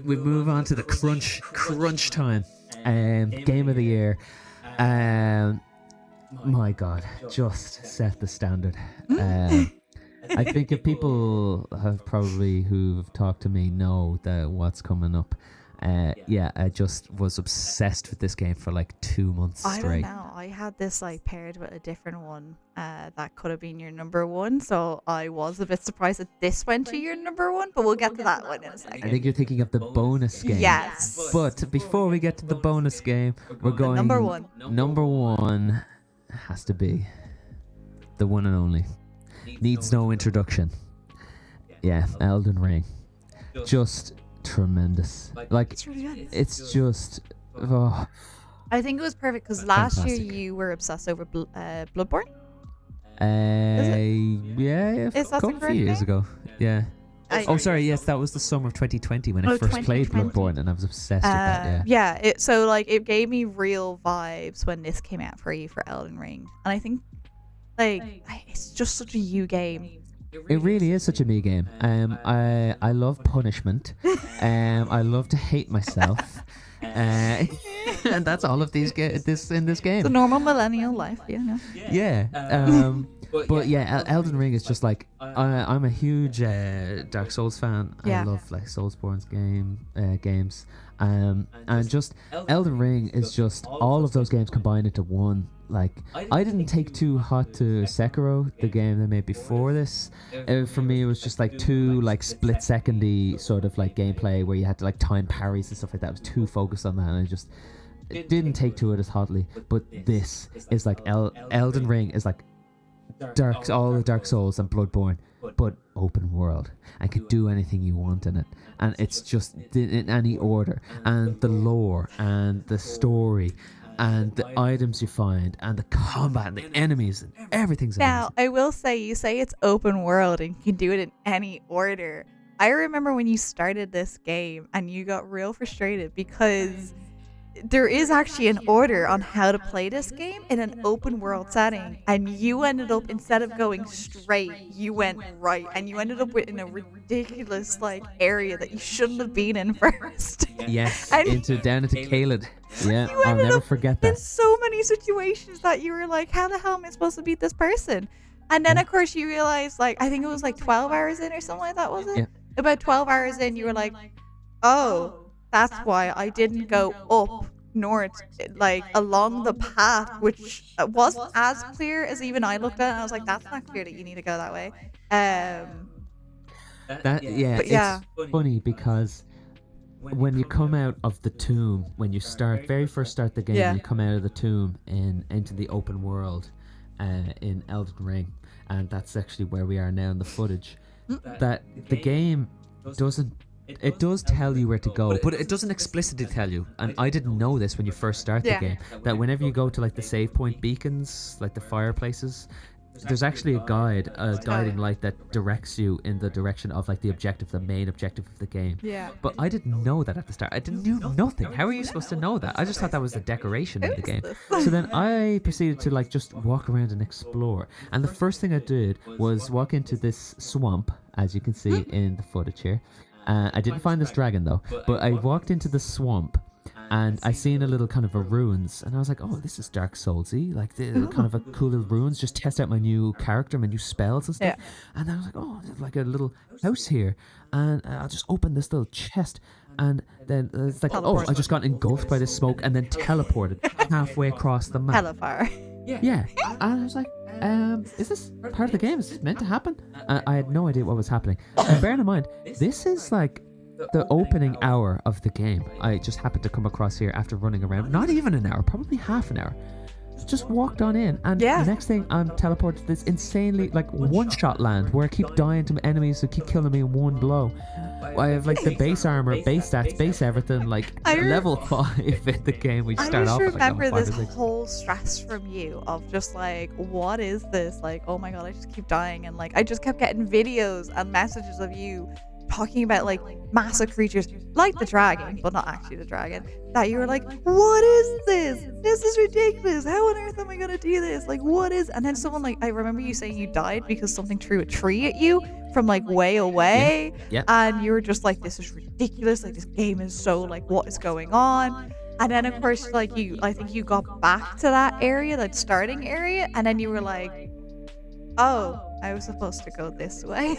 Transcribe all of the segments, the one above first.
we move on to the crunch time. Game of the year. My God, just set the standard. I think if people who've talked to me know that what's coming up. I just was obsessed with this game for like 2 months straight. I don't know. I had this like paired with a different one that could have been your number one. So I was a bit surprised that this went to your number one, but we'll get to that one in a second. I think you're thinking of the bonus game. Yes. But before we get to the bonus game, we're going... Number one. Number one has to be the one and only. Needs no introduction. Yeah, Elden Ring. Just... tremendous. Like It's really good. it's just I think it was perfect because last year fantastic. you were obsessed over Bloodborne. yeah, Is that a the few years correct ago. Yeah. I- Sorry, yes, that was the summer of 2020 when I first played 2020. Bloodborne, and I was obsessed with that. Yeah. So like it gave me real vibes when this came out for you for Elden Ring, and I think it's just such a you game. It really is such a me game. I love punishment. I love to hate myself. And that's all of these in this game. It's a normal millennial life, you know. Yeah. But yeah, Elden Ring is just like I'm a huge Dark Souls fan. Yeah. I love like Soulsborne's games. And just Elden Ring is just all of those games combined into one. Like I didn't take too hot to Sekiro, the game they made before this. For me, it was just like too like split secondy sort of like gameplay where you had to like time parries and stuff like that. I was too focused on that, and it didn't take to it as hotly. But this is like Elden Ring is like all the Dark Souls and Bloodborne, but open world, and could do anything you want in it, and it's just in any order, and the lore and the story and the items you find and the combat and the enemies and everything's Now, amazing. I will say, you say it's open world and you can do it in any order. I remember when you started this game and you got real frustrated because there is actually an order on how to play this game in an open world setting, and you ended up, instead of going straight, you went right, and you ended up in a ridiculous like area that you shouldn't have been in first. Yes, And down into Caelid. Yeah, you I'll ended never up forget in that. so many situations that you were like, how the hell am I supposed to beat this person? And then of course you realized, like, I think it was like 12 hours in or something like that, was it? Yeah. About 12 hours in, you were like, oh, that's why I didn't go up north, like along the path, which wasn't as clear as even I looked at it. And I was like, that's not clear that you need to go that way. But yeah. It's funny because when you come out of the tomb, when you very first start the game, Yeah. you come out of the tomb into the open world in Elden Ring, and that's actually where we are now in the footage. That the game it does tell you where to go, but it doesn't explicitly tell you. And I didn't know this when you first start the Yeah. game, that whenever you go to like the save point beacons, like the fireplaces, there's actually a guiding light that directs you in the direction of like the main objective of the game. Yeah. But I didn't know that at the start. I didn't know nothing. How are you supposed to know that? I just thought that was the decoration in the game. So then I proceeded to like just walk around and explore. And the first thing I did was walk into this swamp, as you can see in the footage here. I didn't find this dragon though, but I walked into the swamp and I seen a little kind of a ruins, and I was like, oh, this is Dark Soulsy, like the kind of a cool little ruins, just test out my new character, my new spells and stuff. Yeah. And then I was like, oh, there's like a little house here, and I'll just open this little chest, and then it's like, oh, I just got engulfed by this smoke and then teleported halfway across the map. Hella far. Yeah, and I was like, is this part of the game? Is this meant to happen? I had no idea what was happening. And bearing in mind, this is like the opening hour of the game. I just happened to come across here after running around. Not even an hour, probably half an hour. Just walked on in, and Yeah. the next thing I'm teleported to this insanely like one-shot land where I keep dying to enemies who keep killing me in one blow. I have like the base armor, base stats, base everything, like level 5 in the game. We I start just off with like remember level 5 this or 6. whole stress from you of just like, what is this? Like, oh my god, I just keep dying, and like I just kept getting videos and messages of you talking about like massive creatures like the dragon, but not actually the dragon, that you were like, what is this? This is ridiculous. How on earth am I gonna do this? Like, what is? And then someone like, I remember you saying you died because something threw a tree at you from like way away, Yeah. and you were just like, this is ridiculous. Like, this game is so like, what is going on? And then of course, like I think you got back to that area, that starting area, and then you were like, oh, I was supposed to go this way.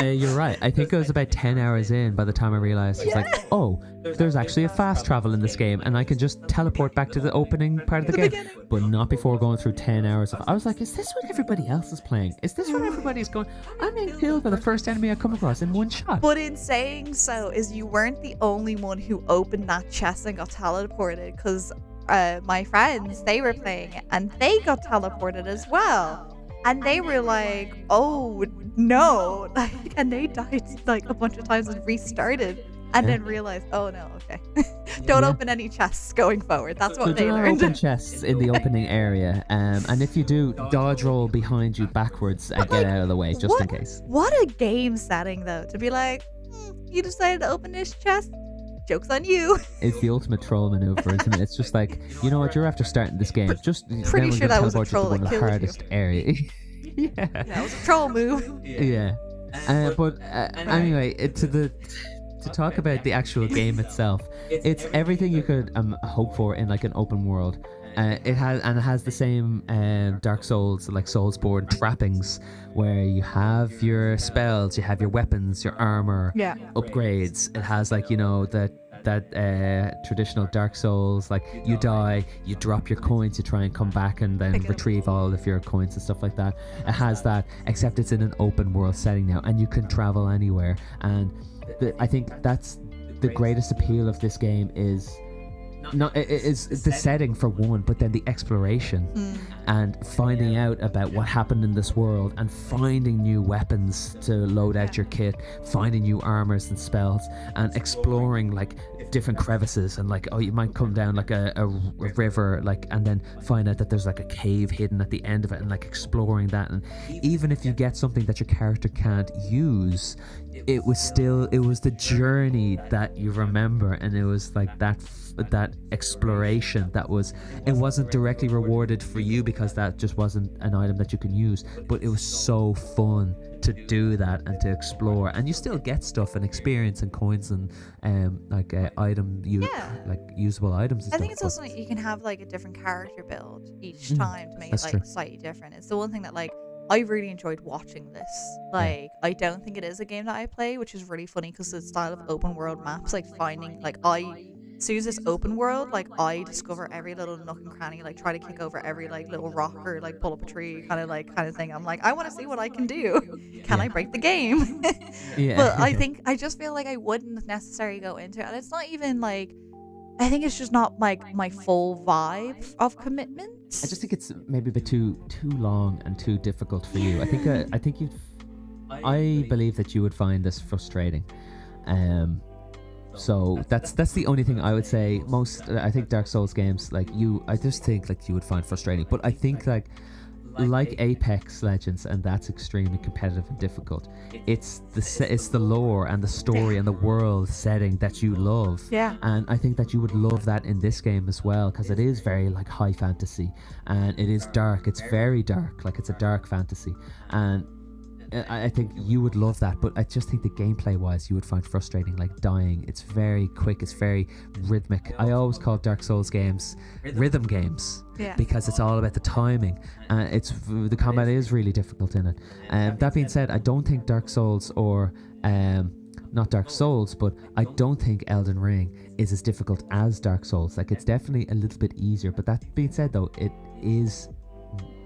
You're right. I think it was about 10 hours in by the time I realized it's like, oh, there's actually a fast travel in this game, and I can just teleport back to the opening part of the game, but not before going through 10 hours of. I was like, is this what everybody else is playing? Is this what everybody's going? I'm being killed by the first enemy I come across in one shot. But in saying so, is you weren't the only one who opened that chest and got teleported, because my friends, they were playing it and they got teleported as well. And they were like, oh no, like, and they died like a bunch of times and restarted, and then realized, oh no, okay, don't open any chests going forward. That's what So they do not learned. open chests in the opening area, and if you do, dodge roll behind you backwards and get out of the way just in case. What a game setting though, to be like, you decided to open this chest. Joke's on you. It's the ultimate troll maneuver, isn't it? It's just like, you know what, you're after starting this game. Just Pretty then sure that was a teleport you to troll one that of the killed hardest area. Yeah. That was a troll move. Yeah. But anyway, to talk about the actual game itself, it's everything you could hope for in like an open world. It has the same Dark Souls, like Soulsborne trappings, where you have your spells, you have your weapons, your armor, upgrades. It has like, you know, that traditional Dark Souls, like you die, you drop your coins, you try and come back and then retrieve all of your coins and stuff like that. It has that, except it's in an open world setting now, and you can travel anywhere. And I think that's the greatest appeal of this game is. No, it is the setting for one, but then the exploration and finding out about what happened in this world, and finding new weapons to load out your kit, finding new armors and spells, and exploring like different crevices, and like, oh, you might come down like a river, like, and then find out that there's like a cave hidden at the end of it, and like exploring that. And even if you get something that your character can't use, it was the journey that you remember, and it was like that exploration it wasn't directly rewarded for you because that just wasn't an item that you can use, but it was so fun to do that and to explore, and you still get stuff and experience and coins and like usable items and I stuff. think it's also like you can have like a different character build each time to make it like true. slightly different. It's the one thing that like I really enjoyed watching this. Like, I don't think it is a game that I play, which is really funny because the style of open world maps, like finding, like as soon as this open world, like I discover every little nook and cranny, like try to kick over every like little rock or like pull up a tree kind of thing. I'm like, I want to see what I can do. Can I break the game? But I just feel like I wouldn't necessarily go into it, and it's not even like, I think it's just not like my full vibe of commitment. I just think it's maybe a bit too long and too difficult for you. I believe that you would find this frustrating. So that's the only thing I would say. I think Dark Souls games, like I just think like you would find frustrating. But I think like Apex Legends, and that's extremely competitive and difficult. It's the lore and the story and the world setting that you love. Yeah. And I think that you would love that in this game as well, because it is very like high fantasy, and it is dark. It's very dark, like it's a dark fantasy, and I think you would love that. But I just think the gameplay wise you would find frustrating, like dying. It's very quick, it's very rhythmic. I always call Dark Souls games rhythm games, because it's all about the timing, and the combat is really difficult in it. That being said, I don't think Dark Souls or not Dark Souls, but I don't think Elden Ring is as difficult as Dark Souls. Like, it's definitely a little bit easier, but that being said though, it is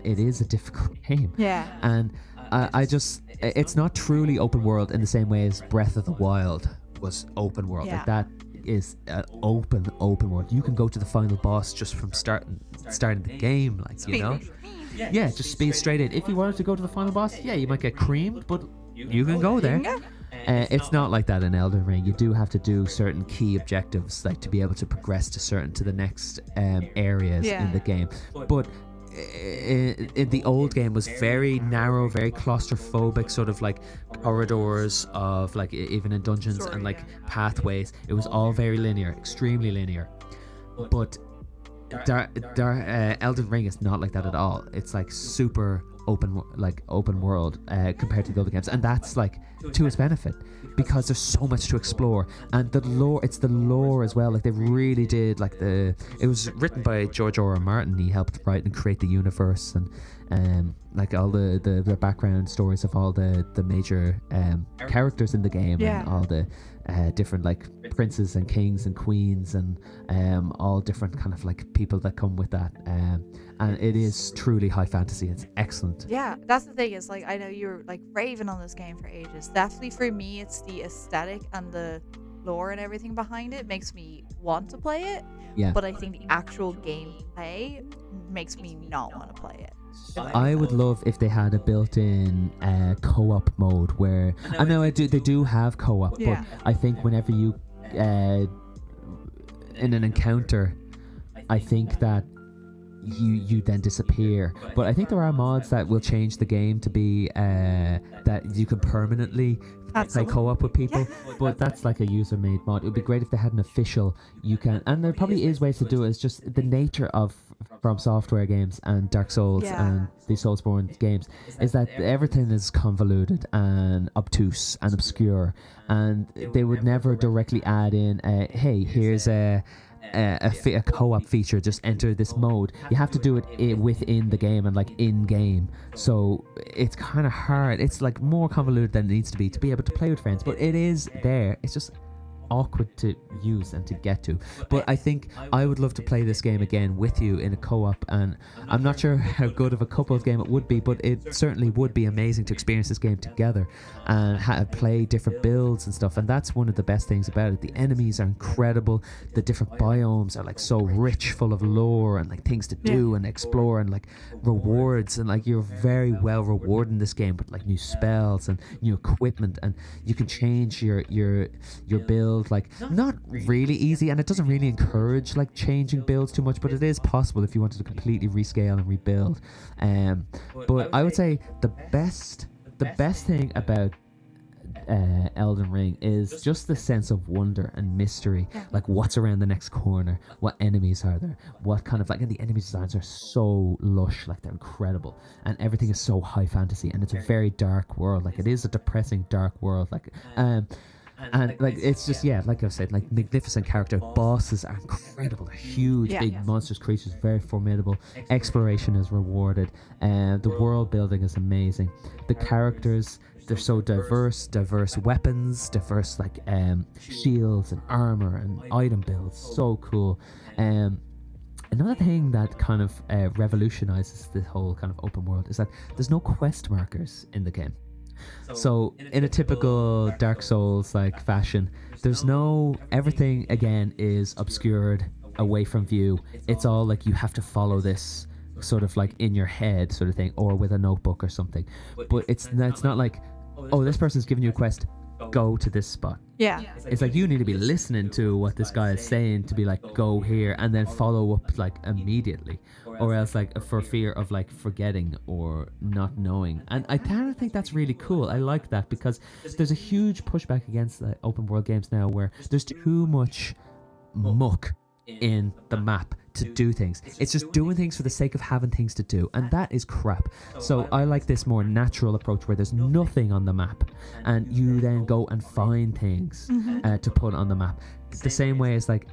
a difficult game. And it's not truly open world in the same way as Breath of the Wild was open world. Like, that is an open world. You can go to the final boss just from starting the game, like, you know. Just speed straight in. If you wanted to go to the final boss, you might get creamed, but you can go there. It's not like that in Elden Ring. You do have to do certain key objectives, like to be able to progress to the next areas in the game. But in the old game was very narrow, very claustrophobic, sort of like corridors of like even in dungeons and like pathways. It was all very linear, extremely linear. But Elden Ring is not like that at all. It's like super open world compared to the other games, and that's like to its benefit because there's so much to explore. And the lore as well, like they really did like it was written by George R.R. Martin. He helped write and create the universe and like all the background stories of all the major characters in the game, and all the different like princes and kings and queens and all different kind of like people that come with that, and it is truly high fantasy. It's excellent. Yeah, that's the thing, is like I know you were like raving on this game for ages. Definitely for me it's the aesthetic and the lore and everything behind it makes me want to play it. Yeah, but I think the actual gameplay makes me not want to play it. I would love if they had a built-in co-op mode where I know they do have co-op, but I think whenever you in an encounter, I think that you then disappear. But I think there are mods that will change the game to be that you can permanently play co-op with people, but that's like a user-made mod. It would be great if they had an official and there probably is ways to do it. It's just the nature of From Software games and Dark Souls and the Soulsborne games is that everything is convoluted and obtuse and obscure, and they would never directly add in hey, here's a co-op feature, just enter this mode. You have to do it within the game and like in game, so it's kind of hard. It's like more convoluted than it needs to be able to play with friends, but it is there. It's just awkward to use and to get to. But I think I would love to play this game again with you in a co-op, and I'm not sure how good of a couples game it would be, but it certainly would be amazing to experience this game together and play different builds and stuff. And that's one of the best things about it. The enemies are incredible. The different biomes are like so rich, full of lore and like things to do and explore and like rewards, and like you're very well rewarded in this game with like new spells and new equipment, and you can change your build, like not really easy, and it doesn't really encourage like changing builds too much, but it is possible if you wanted to completely rescale and rebuild. But I would say the best thing about Elden Ring is just the sense of wonder and mystery, like what's around the next corner, what enemies are there, what kind of like, and the enemy designs are so lush, like they're incredible, and everything is so high fantasy, and it's a very dark world, like it is a depressing dark world, like and like it's just like I said, like magnificent character. Bosses are incredible. They're huge, big monstrous creatures, very formidable. Exploration is rewarded, and the world building is amazing. The characters, they're so diverse weapons, diverse like shields and armor and item builds. So cool. Another thing that kind of revolutionizes this whole kind of open world is that there's no quest markers in the game. So in a typical Dark Souls like fashion, there's no, everything again is obscured, away from view. It's all like you have to follow this sort of like in your head sort of thing, or with a notebook or something. But it's not like, oh, this person's giving you a quest, go to this spot. It's like you need to be listening to what this guy is saying to be like, go here, and then follow up like immediately, or else like for fear of like forgetting or not knowing. And I kind of think that's really cool. I like that because there's a huge pushback against the open world games now where there's too much muck in the map to do things. It's just doing things for the sake of having things to do, and that is crap. So I like this more natural approach where there's nothing on the map and you then go and find things to put on the map. The same way as like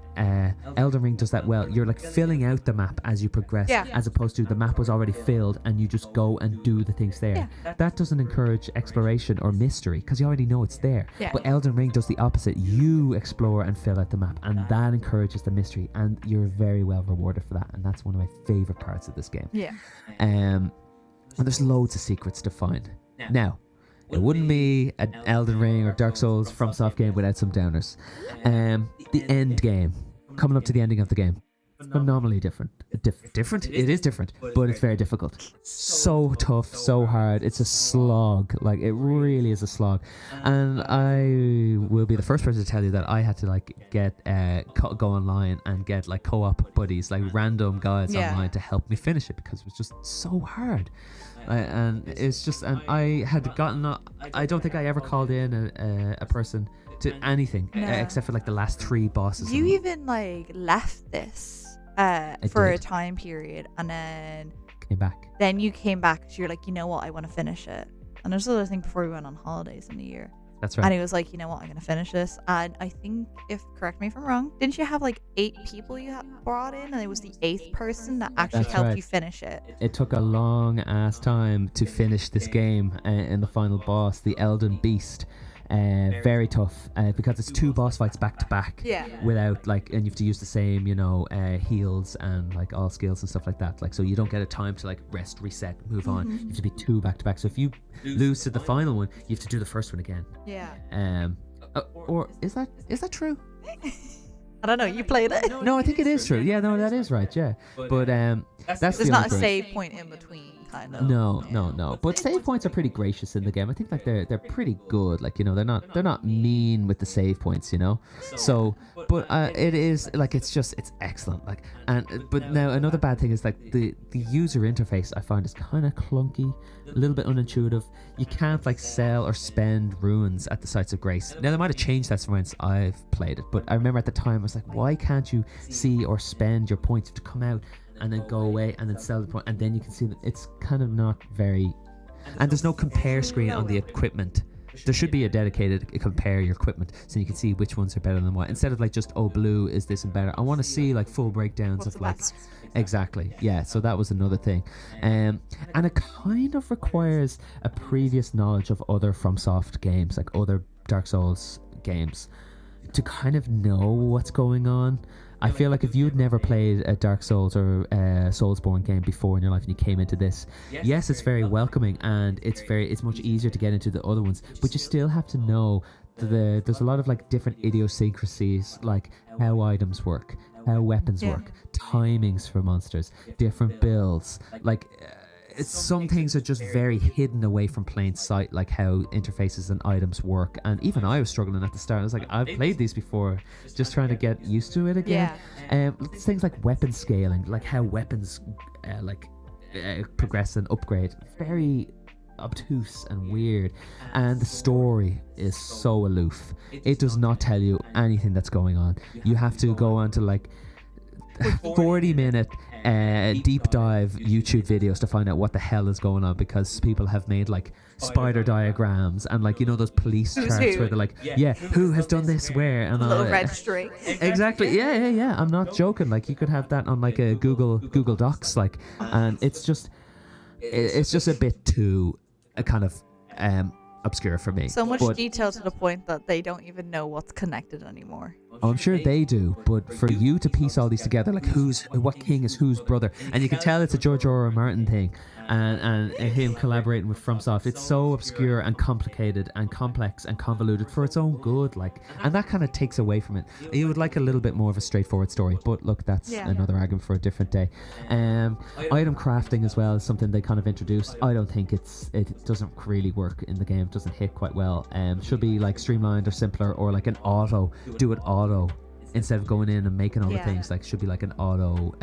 Elden Ring does that well. You're like filling out the map as you progress, as opposed to the map was already filled and you just go and do the things there. That doesn't encourage exploration or mystery because you already know it's there. But Elden Ring does the opposite. You explore and fill out the map, and that encourages the mystery, and you're very well rewarded for that. And that's one of my favorite parts of this game. And there's loads of secrets to find. Now, it wouldn't be an Elden Ring or Dark Souls FromSoft game without some downers. The end game, coming up to the ending of the game. phenomenally different. Different? It is different, but it's very difficult. So tough, so hard. It's a slog. Like, it really is a slog. And I will be the first person to tell you that I had to like get go online and get like co-op buddies, like random guys online to help me finish it, because it was just so hard. And it's just, and I had gotten, I don't think I ever called in a person to anything except for like the last 3 bosses. You even like left this for a time period, and then came back. Then you came back because you're like, you know what, I want to finish it. And there's another thing before we went on holidays in the year. That's right. And he was like, you know what, I'm gonna finish this. And I think, correct me if I'm wrong, didn't you have like 8 people you brought in, and it was the 8th person that actually helped you finish it? It took a long ass time to finish this game in the final boss, the Elden Beast. Very tough because it's 2 boss fights back to back. Without like, and you have to use the same, heals and like all skills and stuff like that. Like, so you don't get a time to like rest, reset, move on. You have to be 2 back to back. So if you lose to the final one, you have to do the first one again. Or is that true? I don't know. You played it? No, I think it is true. Yeah, no, that is right. Yeah, but that's there's not a save point in between. Kind of. No. But save points are pretty gracious in the game. I think like they're pretty good. Like, they're not mean with the save points. So, but it is like it's excellent. Like, but now another bad thing is like the user interface I find is kind of clunky, a little bit unintuitive. You can't like sell or spend runes at the Sites of Grace. Now they might have changed that since I've played it, but I remember at the time I was like, why can't you see or spend your points to come out and then go away and then sell the point, and then you can see that it's kind of not very. And there's no compare screen on the equipment. There should be a dedicated compare your equipment so you can see which ones are better than what, instead of like just, oh, blue is this and better. I want to see like full breakdowns of like exactly, yeah. So that was another thing, and it kind of requires a previous knowledge of other FromSoft games, like other Dark Souls games, to kind of know what's going on. I feel like if you'd never played a Dark Souls or a Soulsborne game before in your life and you came into this, yes, it's very welcoming and it's much easier to get into the other ones, but you still have to know there's a lot of like different idiosyncrasies, like how items work, how weapons work, timings for monsters, different builds, like some things are just very hidden away from plain sight, like how interfaces and items work. And even I was struggling at the start. I was like, I've played these before, just trying to get used to it again. Things like weapon scaling, like how weapons progress and upgrade, very obtuse and weird. And the story is so aloof. It does not tell you anything that's going on. You have to go on to like 40-minute deep dive YouTube videos to find out what the hell is going on, because people have made like spider diagrams and like those police charts where they're like, who has done this where, and little red string. Exactly. Yeah. I'm not joking. Like, you could have that on like a Google Docs, like, and it's just a bit too kind of obscure for me. So much detail to the point that they don't even know what's connected anymore. I'm sure they do, but for you to piece all these together, like what king is whose brother, and you can tell it's a George R.R. Martin thing, and him collaborating with FromSoft. It's so obscure and complicated and complex and convoluted for its own good, like, and that kind of takes away from it. You would like a little bit more of a straightforward story, but look, that's another argument for a different day. Item crafting as well is something they kind of introduced. I don't think it doesn't really work in the game. It doesn't hit quite well. Should be like streamlined or simpler, or like an auto instead of going in and making all the things. Like, should be like an auto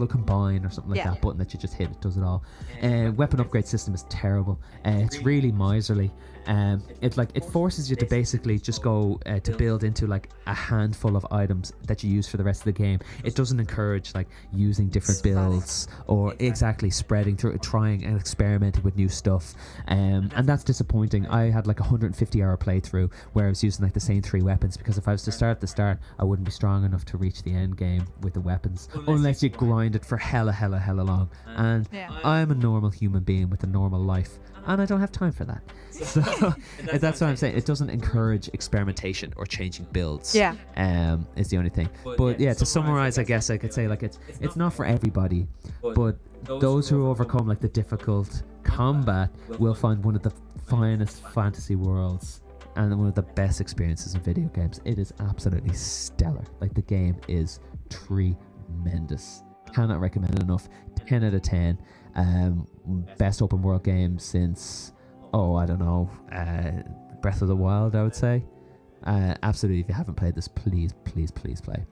combine or something like that button that you just hit, it does it all. Weapon upgrade system is terrible. It's really miserly. It forces you to basically just go to build into like a handful of items that you use for the rest of the game. It doesn't encourage like using different builds or spreading through, trying and experimenting with new stuff, and that's disappointing. I had like a 150-hour playthrough where I was using like the same 3 weapons, because if I was to start at the start, I wouldn't be strong enough to reach the end game with the weapons unless you grind it for hella long. And I'm a normal human being with a normal life, and I don't have time for that. So that's what I'm saying. It doesn't encourage experimentation or changing builds. Is the only thing. But to summarize, I guess I could say like it's not for everybody, but those who overcome like the difficult combat will find one of the finest fantasy worlds and one of the best experiences in video games. It is absolutely stellar. Like, the game is tremendous. Cannot recommend it enough. 10 out of 10. Best open world game since, I don't know, Breath of the Wild, I would say. Absolutely, if you haven't played this, please play.